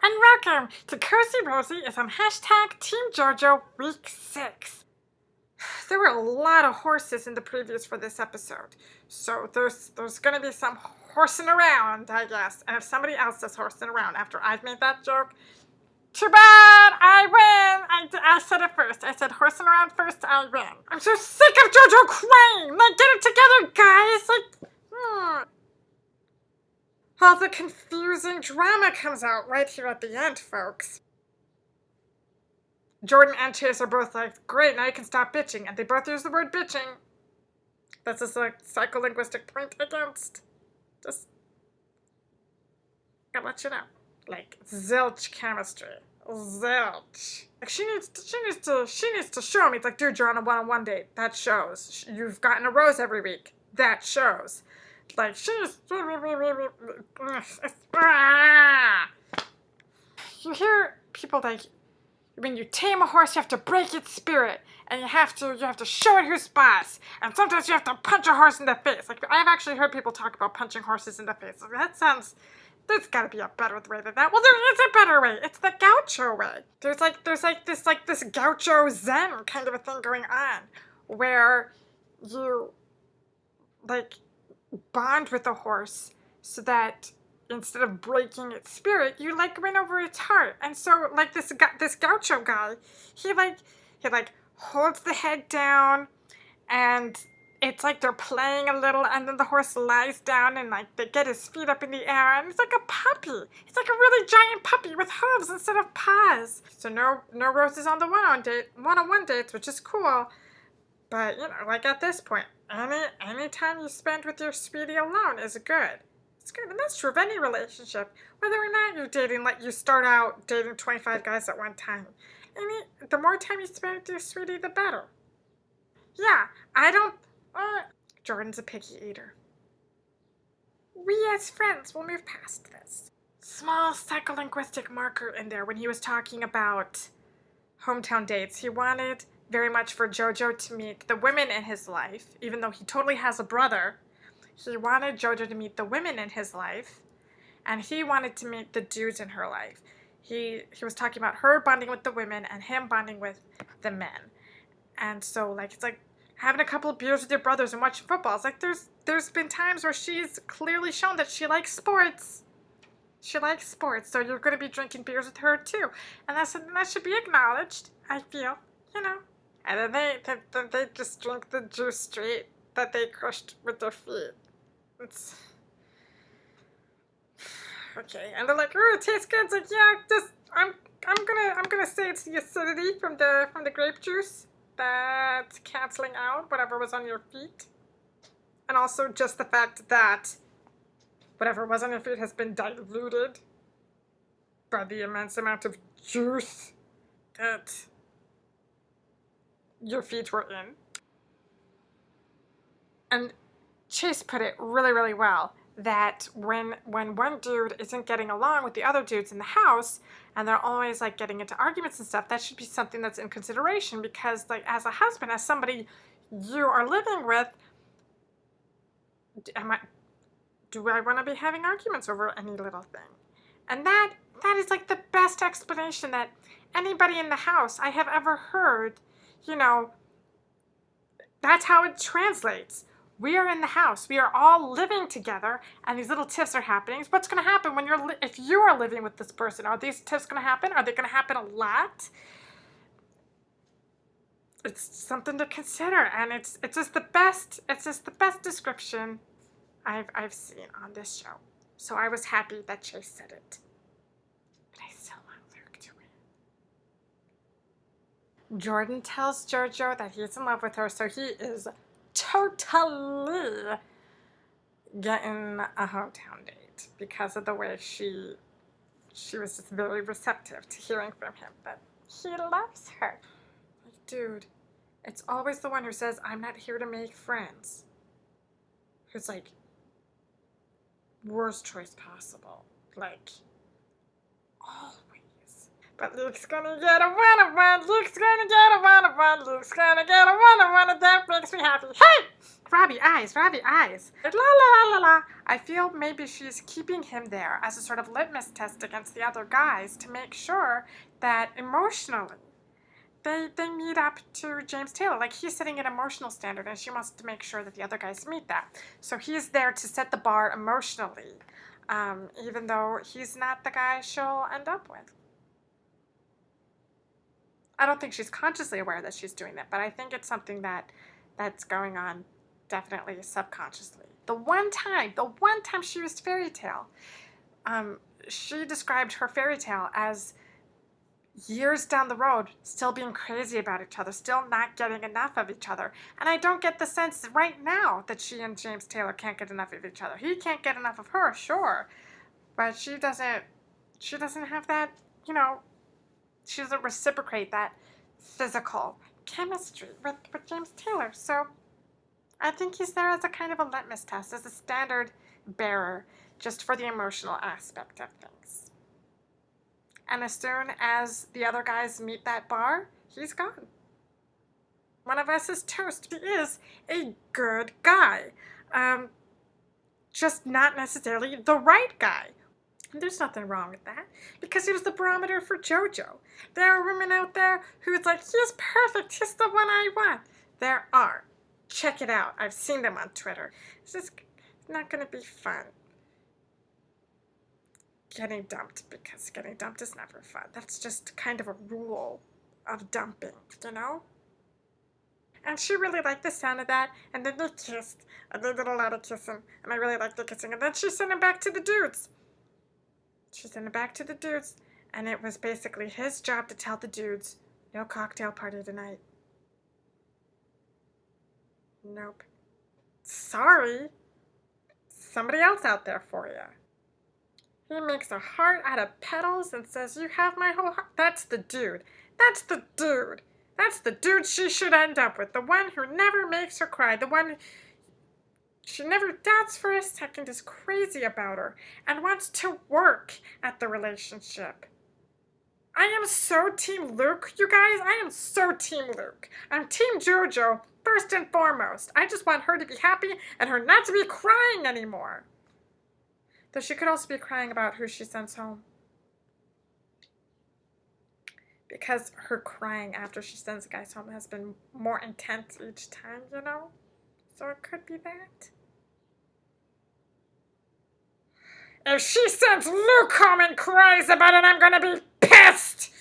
and welcome to Cozy-Rozy is on hashtag Team JoJo Week 6. There were a lot of horses in the previews for this episode, so there's gonna be some horsing around, I guess. And if somebody else is horsing around after I've made that joke, too bad, I win. I said it first. I said horsing around first, I win. I'm so sick of JoJo crying. Like, get it together, guys. Like, all the confusing drama comes out right here at the end, folks. Jordan and Chase are both like, great, now you can stop bitching. And they both use the word bitching. That's just a psycholinguistic point against. Just gotta let you know. Like, zilch chemistry. Zilch. Like, she needs to show me. It's like, dude, you're on a one-on-one date. That shows. You've gotten a rose every week. That shows. Like, she's... You hear people like, when you tame a horse, you have to break its spirit, and you have to show it who's boss, and sometimes you have to punch a horse in the face. Like, I've actually heard people talk about punching horses in the face. Like, that sounds... There's gotta be a better way than that. Well, there is a better way. It's the gaucho way. There's this gaucho zen kind of a thing going on, where you, like, bond with the horse so that instead of breaking its spirit, you, like, win over its heart. And so, like, this gaucho guy, he holds the head down, and it's like they're playing a little, and then the horse lies down, and, like, they get his feet up in the air, and it's like a puppy. It's like a really giant puppy with hooves instead of paws. So no roses on the one-on-one dates, which is cool. But, you know, like, at this point, any time you spend with your sweetie alone is good. It's good, and that's true of any relationship. Whether or not you're dating, like, you start out dating 25 guys at one time. The more time you spend with your sweetie, the better. Yeah, Jordan's a picky eater. We as friends will move past this. Small psycholinguistic marker in there when he was talking about hometown dates. He wanted very much for JoJo to meet the women in his life, even though he totally has a brother. He wanted JoJo to meet the women in his life, and he wanted to meet the dudes in her life. He was talking about her bonding with the women and him bonding with the men. And so, like, it's like having a couple of beers with your brothers and watching football. It's like there's been times where she's clearly shown that she likes sports. She likes sports, so you're going to be drinking beers with her too. And that's something that should be acknowledged, I feel, you know. And then they just drink the juice straight that they crushed with their feet. It's okay. And they're like, "Oh, it tastes good." It's like, yeah, I'm gonna say it's the acidity from the grape juice that's canceling out whatever was on your feet, and also just the fact that whatever was on your feet has been diluted by the immense amount of juice that your feet were in. And Chase put it really, really well, that when one dude isn't getting along with the other dudes in the house, and they're always, like, getting into arguments and stuff, that should be something that's in consideration, because, like, as a husband, as somebody you are living with, do I want to be having arguments over any little thing? And that is, like, the best explanation that anybody in the house I have ever heard. You know, that's how it translates. We are in the house. We are all living together, and these little tiffs are happening. What's going to happen when if you are living with this person? Are these tiffs going to happen? Are they going to happen a lot? It's something to consider, and it's just the best. It's just the best description I've seen on this show. So I was happy that Chase said it, but I still want Luke to win. Jordan tells JoJo that he's in love with her, so he is totally getting a hometown date because of the way she was just very receptive to hearing from him that he loves her. Like, dude, it's always the one who says, "I'm not here to make friends," who's like, worst choice possible. Like, always. But Luke's gonna get a one-on-one. Luke's gonna get a one-on-one. Luke's gonna get a one-on-one, and that makes me happy. Hey! Robbie eyes, Robbie eyes. La la la la la. I feel maybe she's keeping him there as a sort of litmus test against the other guys to make sure that emotionally they meet up to James Taylor. Like, he's setting an emotional standard, and she wants to make sure that the other guys meet that. So he's there to set the bar emotionally, even though he's not the guy she'll end up with. I don't think she's consciously aware that she's doing that, but I think it's something that's going on definitely subconsciously. The one time she used fairy tale, she described her fairy tale as years down the road, still being crazy about each other, still not getting enough of each other. And I don't get the sense right now that she and James Taylor can't get enough of each other. He can't get enough of her, sure, but she doesn't have that, she doesn't reciprocate that physical chemistry with James Taylor. So I think he's there as a kind of a litmus test, as a standard bearer, just for the emotional aspect of things. And as soon as the other guys meet that bar, he's gone. One of us is toast. He is a good guy. Just not necessarily the right guy. And there's nothing wrong with that, because he was the barometer for JoJo. There are women out there who's like, he's perfect, he's the one I want. There are. Check it out. I've seen them on Twitter. It's just not going to be fun. Getting dumped, because getting dumped is never fun. That's just kind of a rule of dumping, And she really liked the sound of that, and then they kissed, and they did a lot of kissing, and I really liked the kissing, and then she sent him back to the dudes. And it was basically his job to tell the dudes, no cocktail party tonight. Nope. Sorry. Somebody else out there for you. He makes a heart out of petals and says, you have my whole heart. That's the dude. That's the dude she should end up with. The one who never makes her cry. The one she never doubts for a second, is crazy about her, and wants to work at the relationship. I am so Team Luke, you guys. I am so Team Luke. I'm Team JoJo, first and foremost. I just want her to be happy and her not to be crying anymore. Though she could also be crying about who she sends home. Because her crying after she sends the guys home has been more intense each time, So it could be that. If she sends Luke home and cries about it, I'm gonna be pissed!